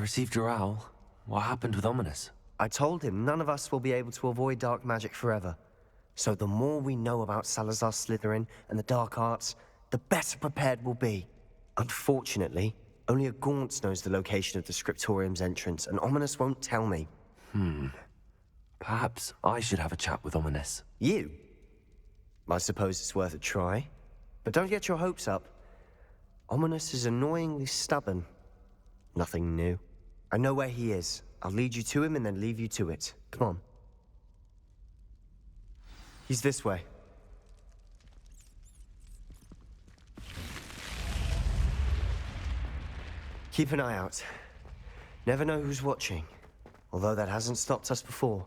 received your owl. What happened with Ominous? I told him none of us will be able to avoid dark magic forever. So the more we know about Salazar Slytherin and the dark arts, the better prepared we'll be. Unfortunately, only a Gaunt knows the location of the Scriptorium's entrance, and Ominous won't tell me. Perhaps I should have a chat with Ominous. You? I suppose it's worth a try. But don't get your hopes up. Ominous is annoyingly stubborn. Nothing new. I know where he is. I'll lead you to him and then leave you to it. Come on. He's this way. Keep an eye out. Never know who's watching. Although that hasn't stopped us before.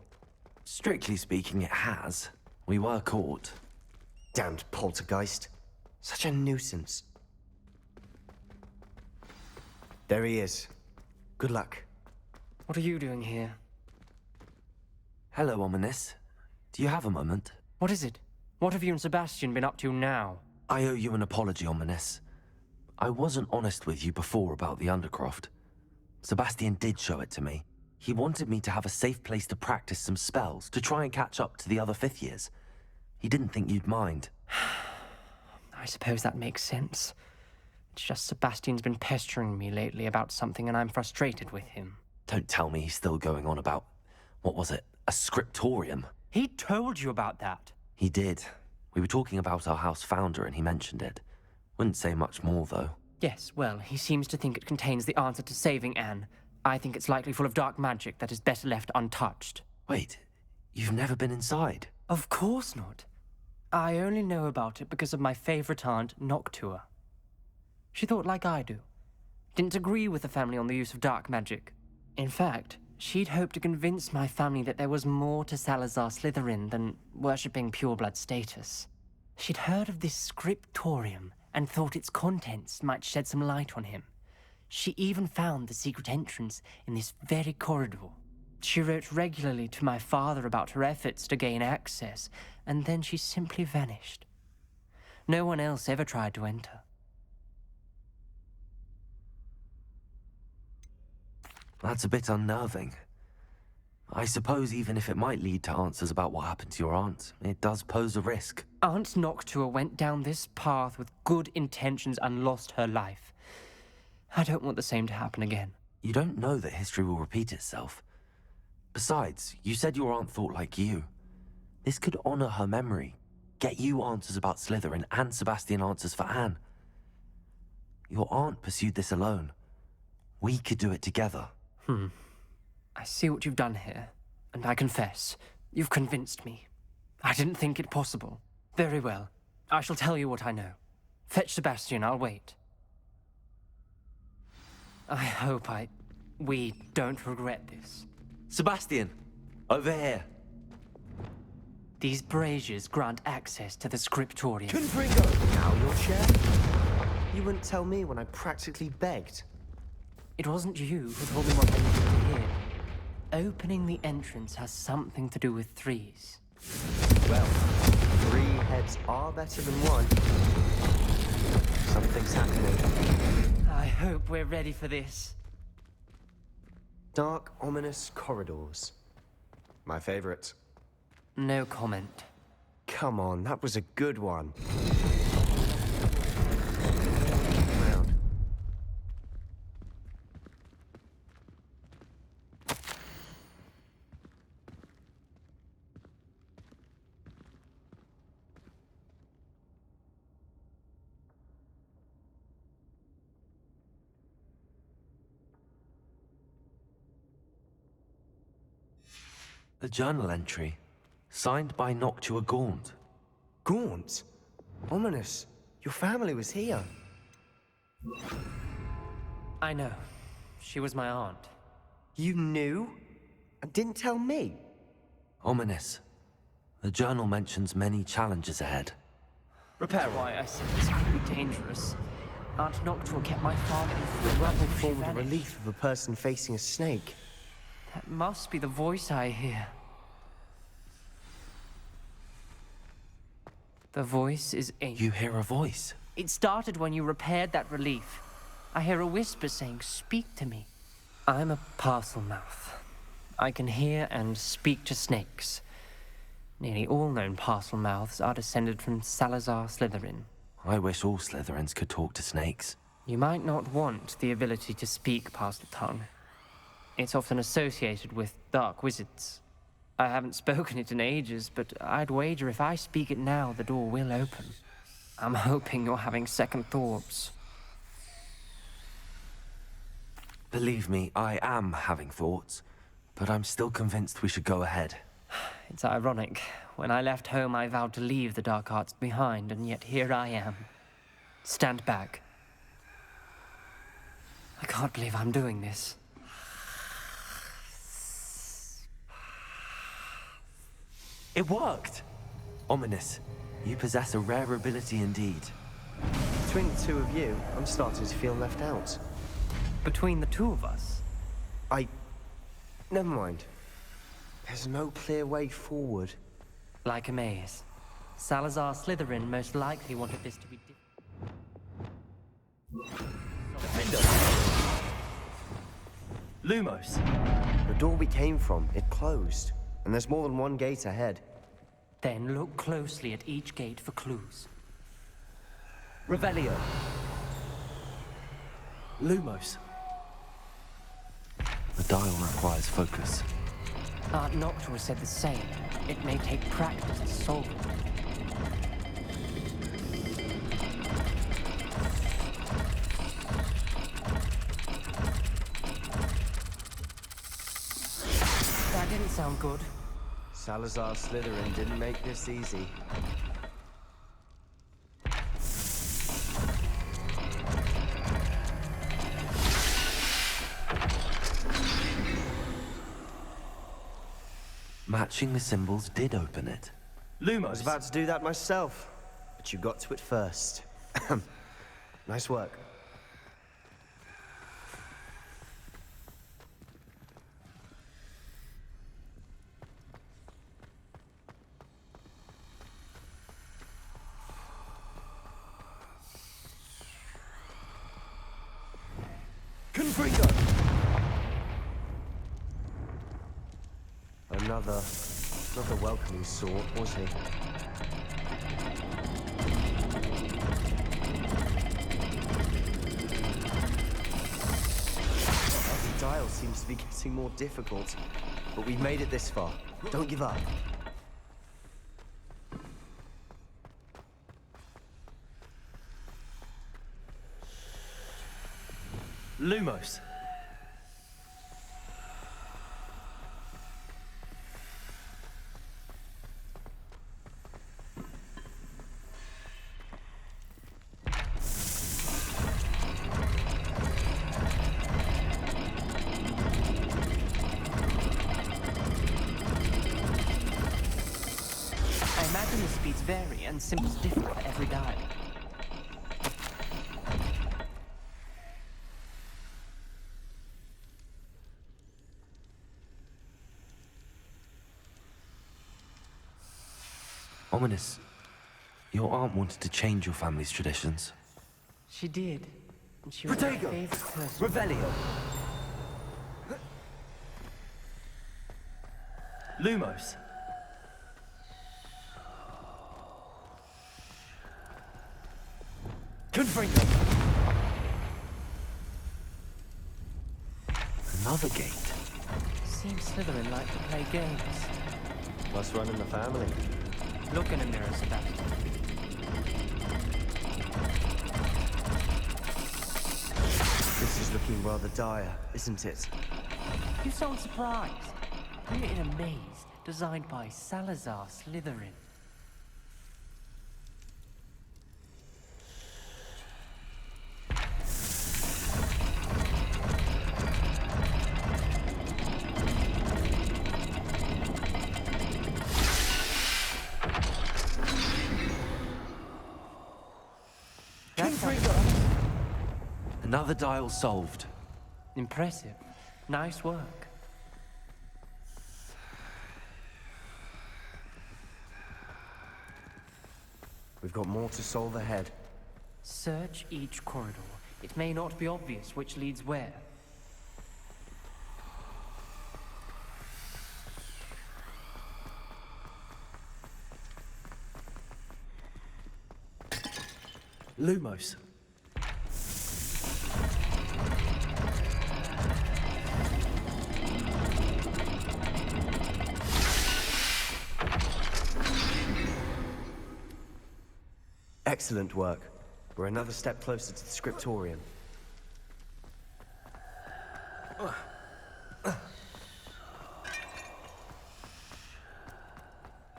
Strictly speaking, it has. We were caught. Damned poltergeist. Such a nuisance. There he is. Good luck. What are you doing here? Hello, Ominous. Do you have a moment? What is it? What have you and Sebastian been up to now? I owe you an apology, Ominous. I wasn't honest with you before about the Undercroft. Sebastian did show it to me. He wanted me to have a safe place to practice some spells, to try and catch up to the other fifth years. He didn't think you'd mind. I suppose that makes sense. It's just Sebastian's been pestering me lately about something and I'm frustrated with him. Don't tell me he's still going on about, what was it, a scriptorium? He told you about that? He did. We were talking about our house founder and he mentioned it. Wouldn't say much more, though. Yes, well, he seems to think it contains the answer to saving Anne. I think it's likely full of dark magic that is better left untouched. Wait, you've never been inside? Of course not. I only know about it because of my favorite aunt, Noctua. She thought like I do. Didn't agree with the family on the use of dark magic. In fact, she'd hoped to convince my family that there was more to Salazar Slytherin than worshipping pureblood status. She'd heard of this scriptorium and thought its contents might shed some light on him. She even found the secret entrance in this very corridor. She wrote regularly to my father about her efforts to gain access, and then she simply vanished. No one else ever tried to enter. That's a bit unnerving. I suppose even if it might lead to answers about what happened to your aunt, it does pose a risk. Aunt Noctua went down this path with good intentions and lost her life. I don't want the same to happen again. You don't know that history will repeat itself. Besides, you said your aunt thought like you. This could honor her memory, get you answers about Slytherin and Sebastian answers for Anne. Your aunt pursued this alone. We could do it together. I see what you've done here, and I confess, you've convinced me. I didn't think it possible. Very well. I shall tell you what I know. Fetch Sebastian, I'll wait. I hope we don't regret this. Sebastian! Over here! These braziers grant access to the scriptorium. Confringo! Now your chair? You wouldn't tell me when I practically begged. It wasn't you who told me what I needed to hear. Opening the entrance has something to do with threes. Well, 3 heads are better than 1. Something's happening. I hope we're ready for this. Dark, ominous corridors. My favorite. No comment. Come on, that was a good one. A journal entry, signed by Noctua Gaunt. Gaunt? Ominous. Your family was here. I know. She was my aunt. You knew? And didn't tell me? Ominous. The journal mentions many challenges ahead. Repair why I said this could be dangerous. Aunt Noctua kept my father in full rubble before she Formed the vanished. relief of a person facing a snake. That must be the voice I hear. The voice is ancient. You hear a voice? It started when you repaired that relief. I hear a whisper saying, "Speak to me." I'm a parcel mouth. I can hear and speak to snakes. Nearly all known parcel mouths are descended from Salazar Slytherin. I wish all Slytherins could talk to snakes. You might not want the ability to speak parcel tongue. It's often associated with dark wizards. I haven't spoken it in ages, but I'd wager if I speak it now, the door will open. I'm hoping you're having second thoughts. Believe me, I am having thoughts, but I'm still convinced we should go ahead. It's ironic. When I left home, I vowed to leave the dark arts behind, and yet here I am. Stand back. I can't believe I'm doing this. It worked! Ominous, you possess a rare ability indeed. Between the two of you, I'm starting to feel left out. Between the two of us, Never mind. There's no clear way forward. like a maze. Salazar Slytherin most likely wanted this to be Defender! Lumos! The door we came from, it closed. And there's more than one gate ahead. Then look closely at each gate for clues. Revelio! Lumos! The dial requires focus. Art Noctua said the same. It may take practice to solve it. That didn't sound good. Salazar Slytherin didn't make this easy. Matching the symbols did open it. I was Lumos! about to do that myself, but you got to it first. Nice work. Confringo! Another welcoming sort, was he? The dial seems to be getting more difficult, but we've made it this far. Don't give up. Lumos! I imagine the speeds vary and symbols differ for every dial. Ominous, your aunt wanted to change your family's traditions. She did. And she was my Protego! favorite person. Revelio! Lumos! Confringo! Another gate. Seems Slytherin like to play games. Must run in the family. Look in a mirror, Sebastian. This is looking rather dire, isn't it? You sound surprised. We're in a maze designed by Salazar Slytherin. Another dial solved. Impressive. Nice work. We've got more to solve ahead. Search each corridor. It may not be obvious which leads where. Lumos. Excellent work. We're another step closer to the scriptorium.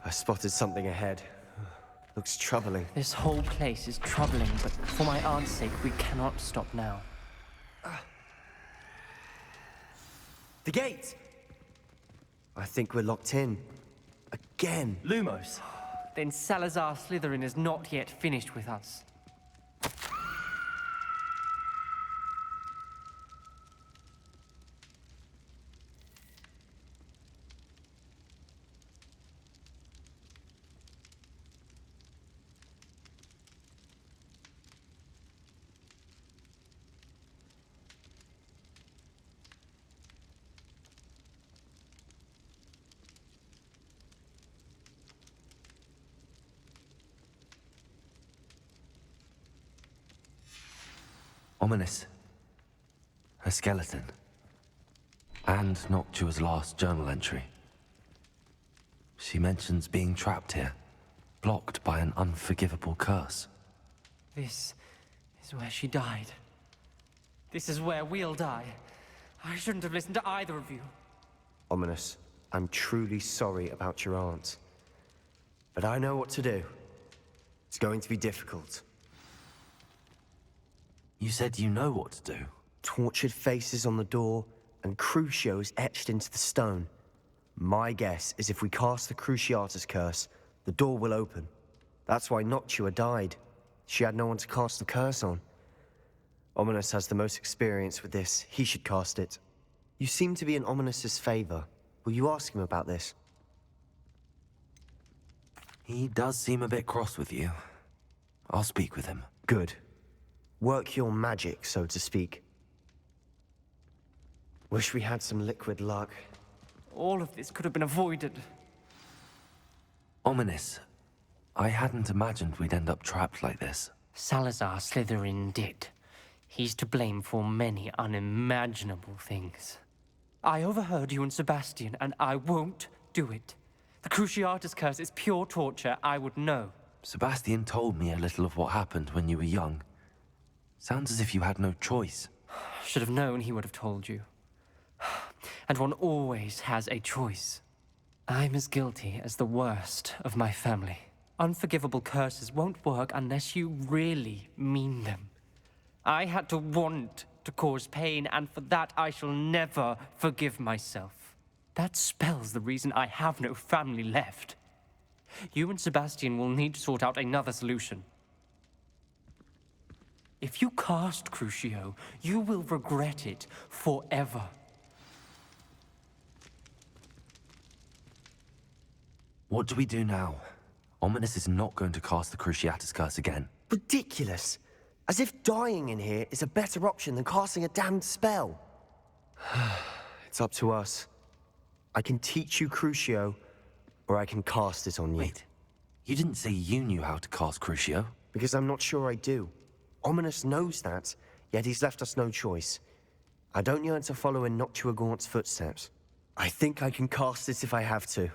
I spotted something ahead. Looks troubling. This whole place is troubling, but for my aunt's sake, we cannot stop now. The gate! I think we're locked in. Again. Lumos. Then Salazar Slytherin is not yet finished with us. Ominous. A skeleton. And Noctua's last journal entry. She mentions being trapped here, blocked by an unforgivable curse. This is where she died. This is where we'll die. I shouldn't have listened to either of you. Ominous, I'm truly sorry about your aunt. But I know what to do. It's going to be difficult. You said you know what to do. Tortured faces on the door, and Crucio is etched into the stone. My guess is if we cast the Cruciatus curse, the door will open. That's why Noctua died. She had no one to cast the curse on. Ominous has the most experience with this. He should cast it. You seem to be in Ominous's favor. Will you ask him about this? He does seem a bit cross with you. I'll speak with him. Good. Work your magic, so to speak. Wish we had some liquid luck. All of this could have been avoided. Ominous. I hadn't imagined we'd end up trapped like this. Salazar Slytherin did. He's to blame for many unimaginable things. I overheard you and Sebastian, and I won't do it. The Cruciatus curse is pure torture, I would know. Sebastian told me a little of what happened when you were young. Sounds as if you had no choice. Should have known he would have told you. And one always has a choice. I'm as guilty as the worst of my family. Unforgivable curses won't work unless you really mean them. I had to want to cause pain, and for that I shall never forgive myself. That spells the reason I have no family left. You and Sebastian will need to sort out another solution. If you cast Crucio, you will regret it forever. What do we do now? Ominous is not going to cast the Cruciatus curse again. Ridiculous! As if dying in here is a better option than casting a damned spell. It's up to us. I can teach you Crucio, or I can cast it on you. Wait, you didn't say you knew how to cast Crucio? Because I'm not sure I do. Ominous knows that, yet he's left us no choice. I don't yearn to follow in Noctua Gaunt's footsteps. I think I can cast it if I have to.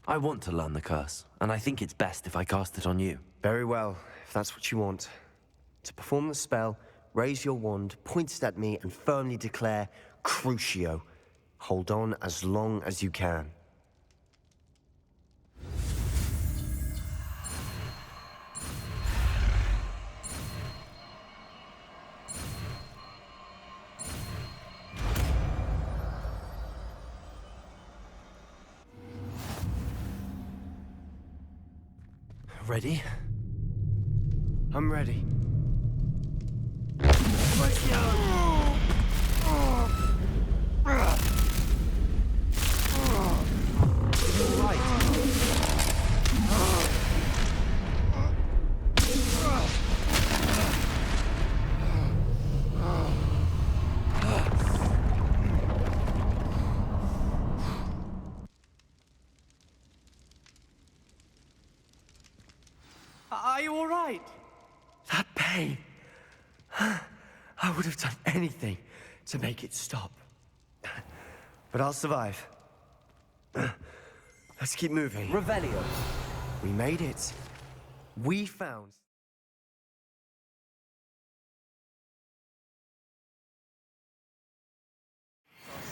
I want to learn the curse, and I think it's best if I cast it on you. Very well, if that's what you want. To perform the spell, raise your wand, point it at me, and firmly declare, Crucio. Hold on as long as you can. Ready? I'm ready. you all right? That pain. I would have done anything to make it stop. But I'll survive. Let's keep moving. Revelio. We made it. We found...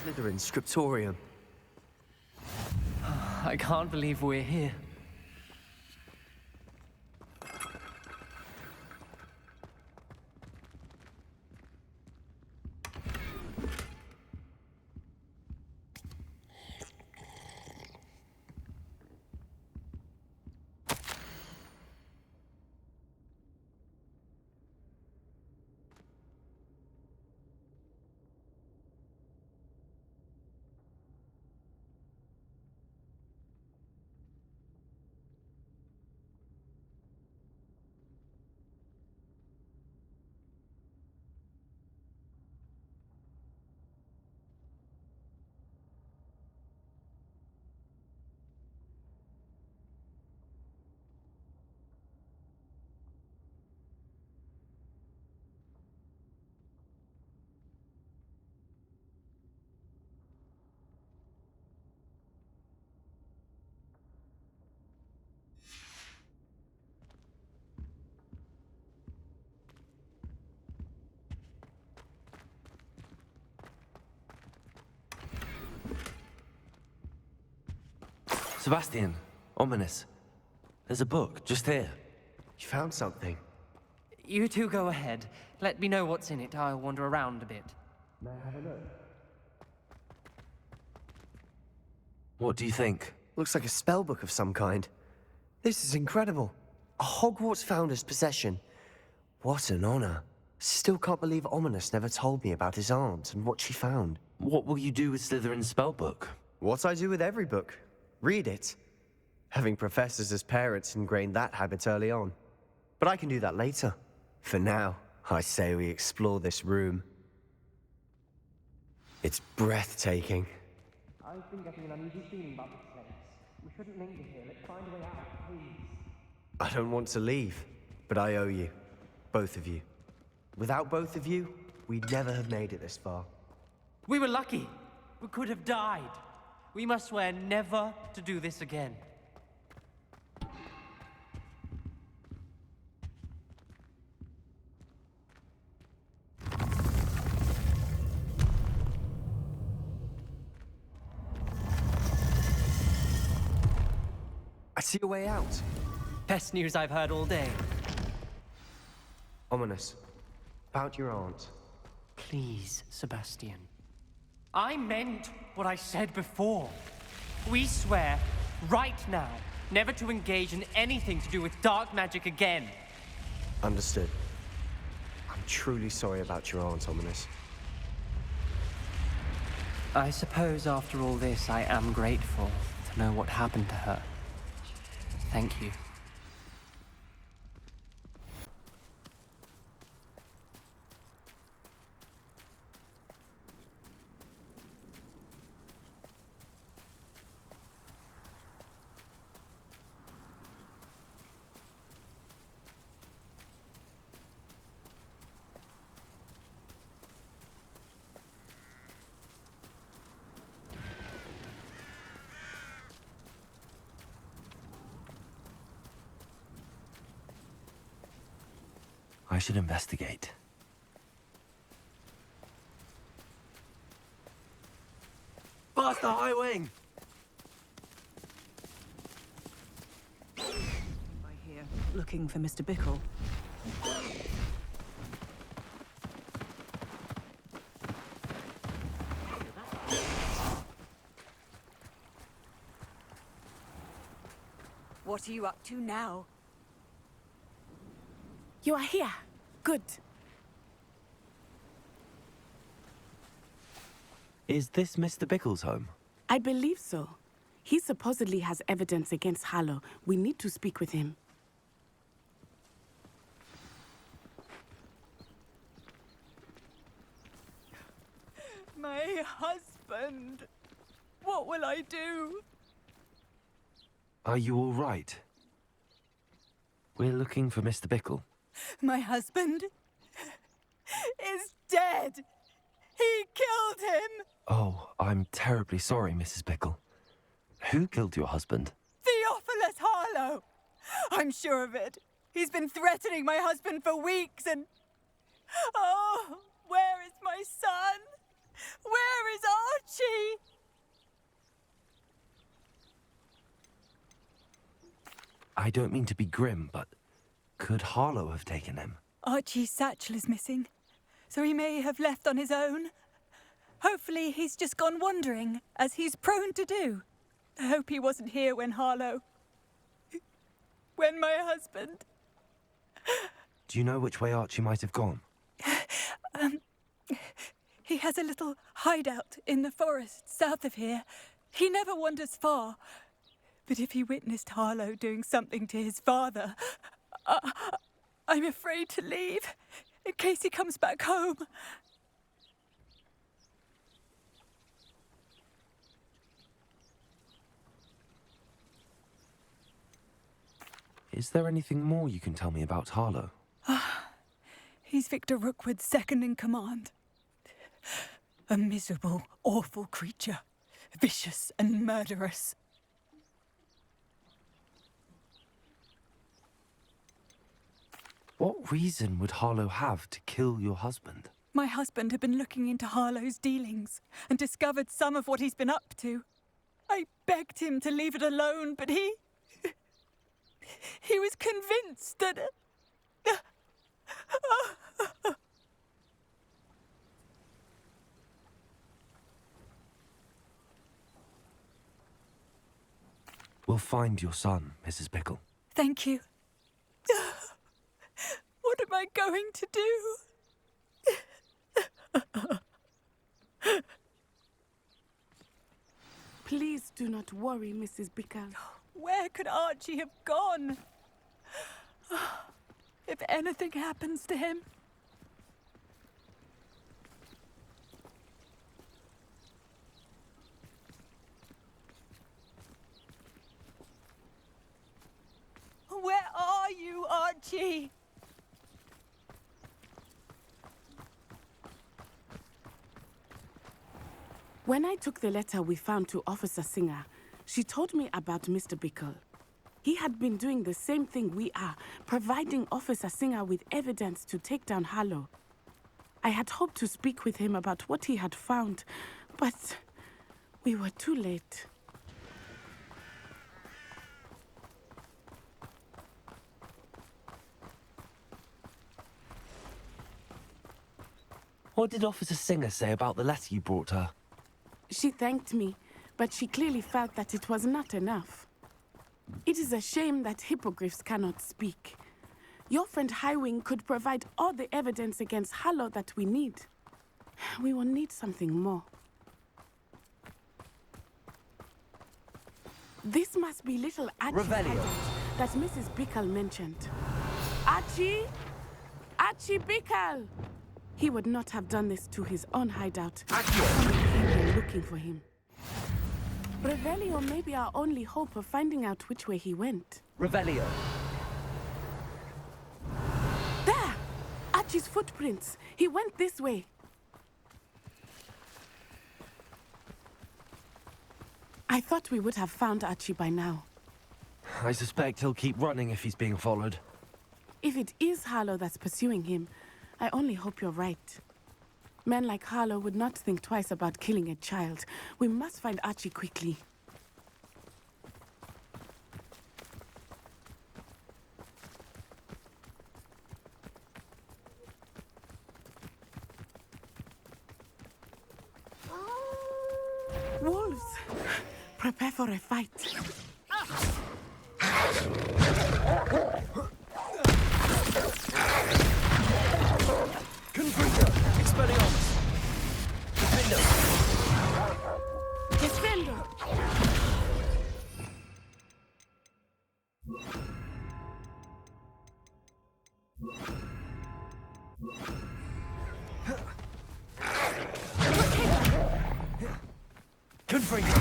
Slytherin Scriptorium. I can't believe we're here. Sebastian, ominous. There's a book just here. You found something. You two go ahead. Let me know what's in it. I'll wander around a bit. What do you think? Looks like a spell book of some kind. This is incredible. A Hogwarts founder's possession. What an honor. Still can't believe Ominous never told me about his aunt and what she found. What will you do with Slytherin's spellbook? What I do with every book. Read it. Having professors as parents ingrained that habit early on. But I can do that later. For now, I say we explore this room. It's breathtaking. I've been getting an uneasy feeling about this place. We shouldn't linger here. Let's find a way out, please. I don't want to leave, but I owe you. Both of you. Without both of you, we'd never have made it this far. We were lucky. We could have died. We must swear never to do this again. I see a way out. Best news I've heard all day. Ominous. About your aunt. Please, Sebastian. I meant what I said before. We swear, right now, never to engage in anything to do with dark magic again. Understood. I'm truly sorry about your aunt, Ominous. I suppose after all this, I am grateful to know what happened to her. Thank you. I should investigate. Faster, High Wing! I hear. Looking for Mr. Bickle. What are you up to now? You are here. Good. Is this Mr. Bickle's home? I believe so. He supposedly has evidence against Harlow. We need to speak with him. My husband. What will I do? Are you all right? We're looking for Mr. Bickle. My husband is dead. He killed him. Oh, I'm terribly sorry, Mrs. Bickle. Who killed your husband? Theophilus Harlow. I'm sure of it. He's been threatening my husband for weeks and... Oh, where is my son? Where is Archie? I don't mean to be grim, but could Harlow have taken him? Archie's satchel is missing, so he may have left on his own. Hopefully he's just gone wandering, as he's prone to do. I hope he wasn't here when when my husband... Do you know which way Archie might have gone? He has a little hideout in the forest south of here. He never wanders far. But if he witnessed Harlow doing something to his father, I'm afraid to leave, in case he comes back home. Is there anything more you can tell me about Harlow? He's Victor Rookwood's second in command. A miserable, awful creature. Vicious and murderous. What reason would Harlow have to kill your husband? My husband had been looking into Harlow's dealings and discovered some of what he's been up to. I begged him to leave it alone, but he was convinced that... We'll find your son, Mrs. Bickle. Thank you. What am I going to do? Please do not worry, Mrs. Bickle. Where could Archie have gone? If anything happens to him... Where are you, Archie? When I took the letter we found to Officer Singer, she told me about Mr. Bickle. He had been doing the same thing we are, providing Officer Singer with evidence to take down Harlow. I had hoped to speak with him about what he had found, but we were too late. What did Officer Singer say about the letter you brought her? She thanked me, but she clearly felt that it was not enough. It is a shame that hippogriffs cannot speak. Your friend Highwing could provide all the evidence against Harlow that we need. We will need something more. This must be little Archie's hideout that Mrs. Bickle mentioned. Archie? Archie Bickle! He would not have done this to his own hideout. Someone came here looking for him. Revelio may be our only hope of finding out which way he went. Revelio. There! Archie's footprints. He went this way. I thought we would have found Archie by now. I suspect he'll keep running if he's being followed. If it is Harlow that's pursuing him, I only hope you're right. Men like Harlow would not think twice about killing a child. We must find Archie quickly. Wolves! Prepare for a fight. Confringo. Expelliarmus. Defender. Defender! Confringo.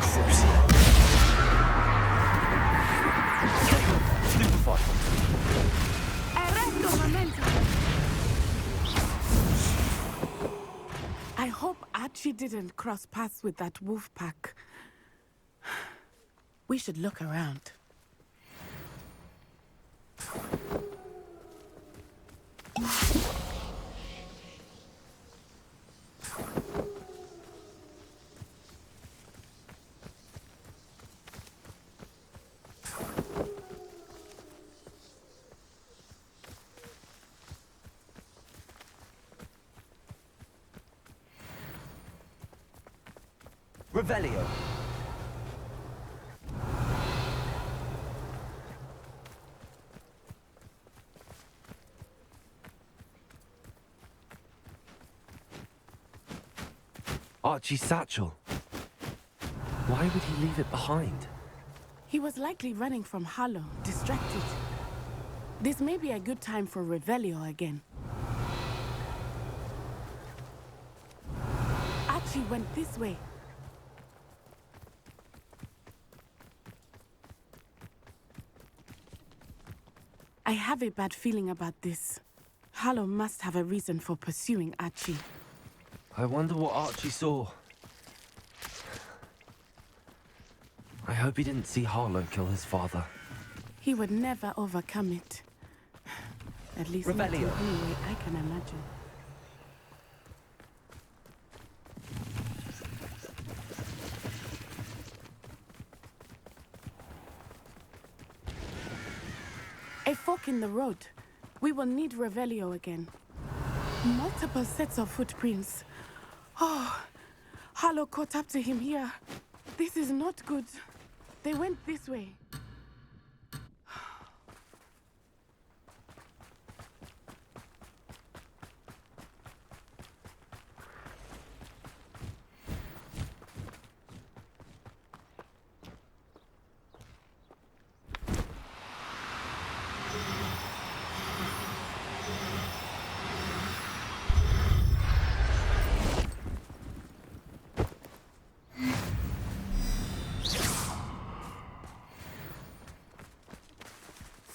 Crucio. didn't cross paths with that wolf pack. We should look around. Revelio. Archie's satchel. Why would he leave it behind? He was likely running from Harlow, distracted. This may be a good time for Revelio again. Archie went this way. I have a bad feeling about this. Harlow must have a reason for pursuing Archie. I wonder what Archie saw. I hope he didn't see Harlow kill his father. He would never overcome it. At least not in any way I can imagine. A fork in the road. We will need Revelio again. Multiple sets of footprints. Oh, Harlow caught up to him here. This is not good. They went this way.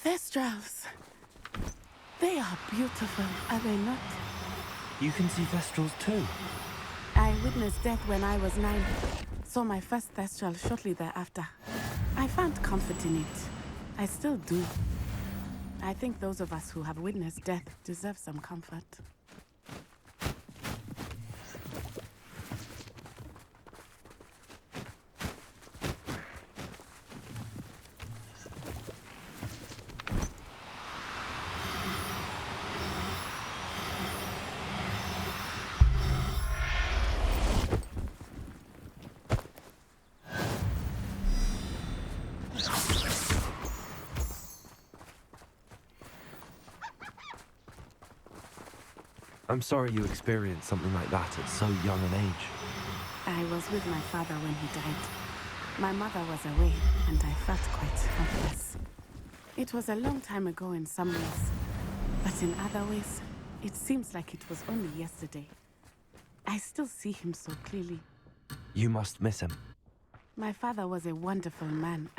Thestrals. They are beautiful, are they not? You can see Thestrals too. I witnessed death when I was 9. Saw my first Thestral shortly thereafter. I found comfort in it. I still do. I think those of us who have witnessed death deserve some comfort. I'm sorry you experienced something like that at so young an age. I was with my father when he died. My mother was away, and I felt quite helpless. It was a long time ago in some ways, but in other ways, it seems like it was only yesterday. I still see him so clearly. You must miss him. My father was a wonderful man.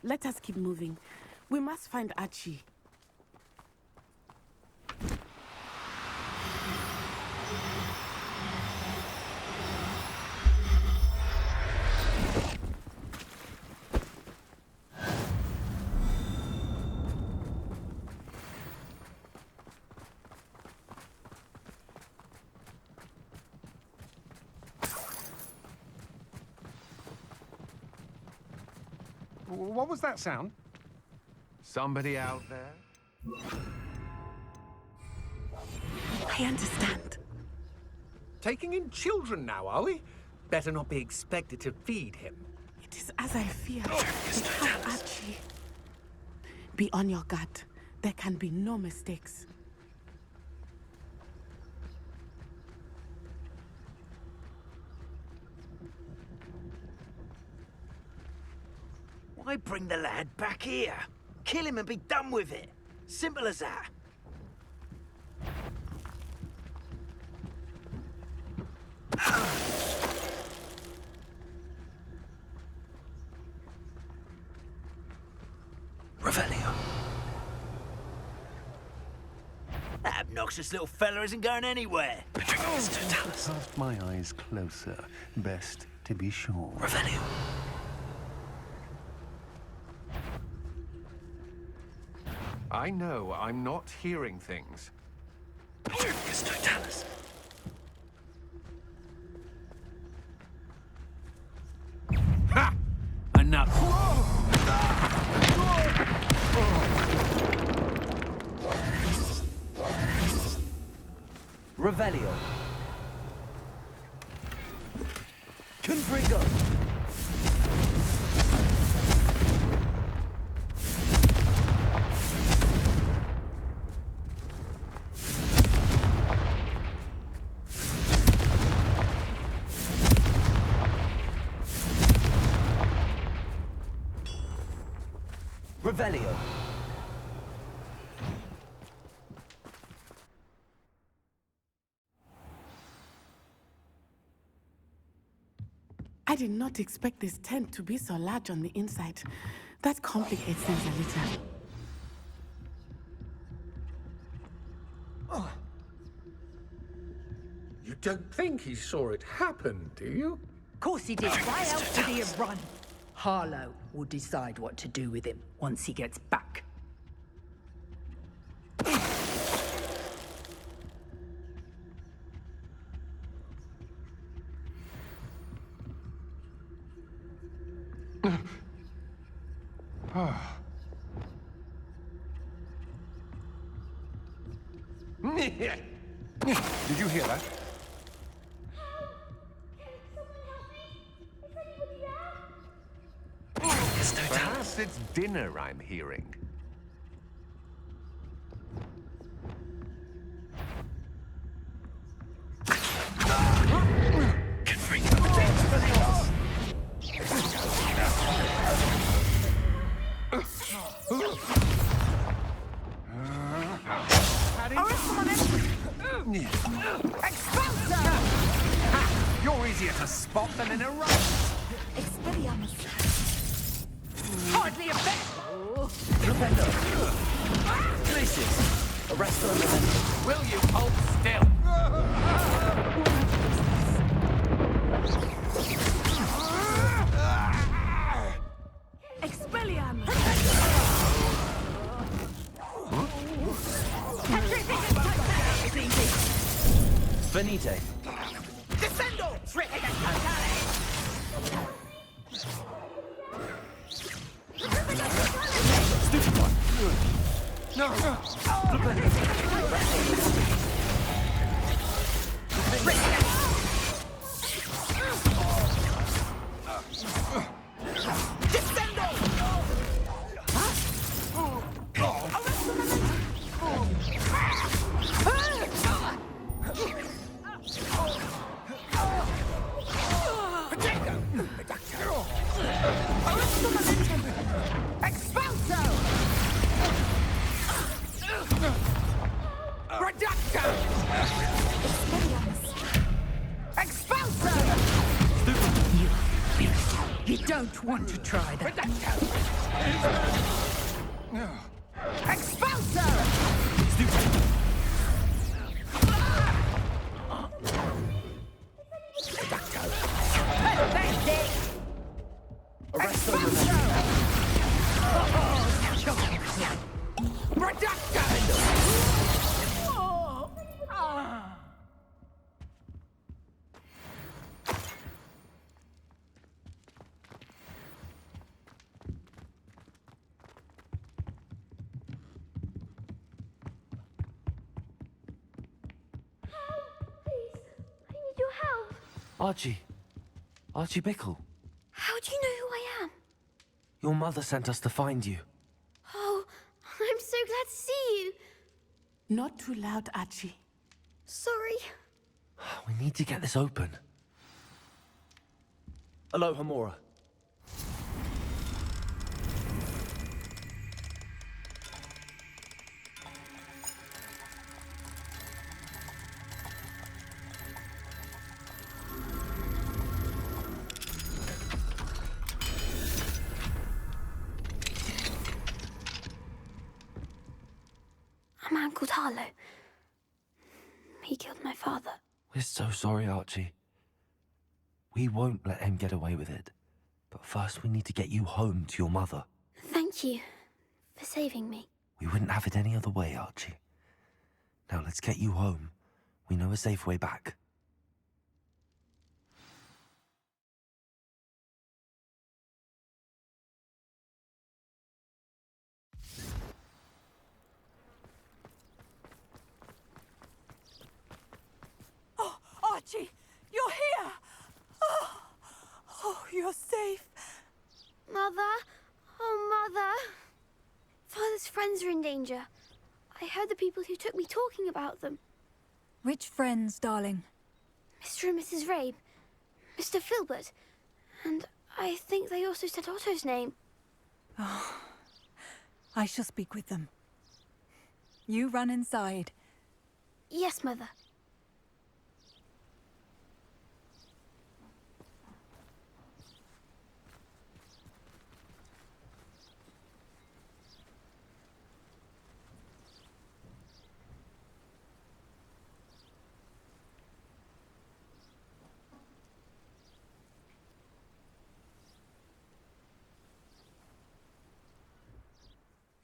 Let us keep moving. We must find Archie. What was that sound? Somebody out there? I understand. Taking in children now, are we? Better not be expected to feed him. It is as I feared. We have Archie. Be on your guard. There can be no mistakes. Why bring the lad back here? Kill him and be done with it. Simple as that. Revelio. That obnoxious little fella isn't going anywhere. Patrick. Cast my eyes closer. Best to be sure. Revelio. I know I'm not hearing things. Petrificus Totalis. Ha! Enough! Revelio. Confringo. Revelio. I did not expect this tent to be so large on the inside. That complicates things a little. You don't think he saw it happen, do you? Of course he did. Why else would he have run? Harlow will decide what to do with him once he gets back. Did you hear that? Perhaps it's dinner I'm hearing. You're easier to spot than in a rush. Hardly a bet! Defender. Glacius. Arrest on the Will you hold still? Expelliarmus! Venite. Descendo! Stupid one. You don't want to try that. Archie. Archie Bickle. How do you know who I am? Your mother sent us to find you. Oh, I'm so glad to see you. Not too loud, Archie. Sorry. We need to get this open. Aloha, Mora. A man called Harlow. He killed my father. We're so sorry, Archie. We won't let him get away with it. But first we need to get you home to your mother. Thank you for saving me. We wouldn't have it any other way, Archie. Now let's get you home. We know a safe way back. Oh, Archie, you're here! Oh, you're safe. Mother? Oh, Mother. Father's friends are in danger. I heard the people who took me talking about them. Which friends, darling? Mr. and Mrs. Rabe, Mr. Filbert, and I think they also said Otto's name. Oh, I shall speak with them. You run inside. Yes, Mother.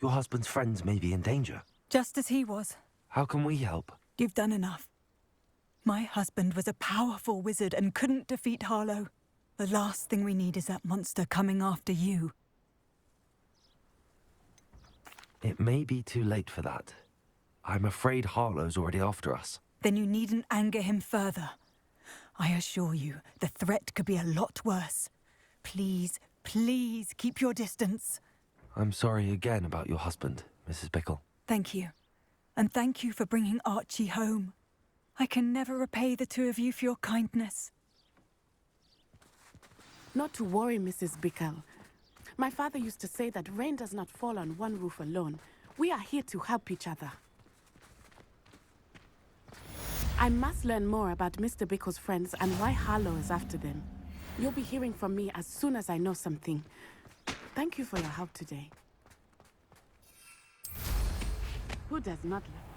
Your husband's friends may be in danger. Just as he was. How can we help? You've done enough. My husband was a powerful wizard and couldn't defeat Harlow. The last thing we need is that monster coming after you. It may be too late for that. I'm afraid Harlow's already after us. Then you needn't anger him further. I assure you, the threat could be a lot worse. Please, please keep your distance. I'm sorry again about your husband, Mrs. Bickle. Thank you. And thank you for bringing Archie home. I can never repay the two of you for your kindness. Not to worry, Mrs. Bickle. My father used to say that rain does not fall on one roof alone. We are here to help each other. I must learn more about Mr. Bickle's friends and why Harlow is after them. You'll be hearing from me as soon as I know something. Thank you for your help today. Who does not love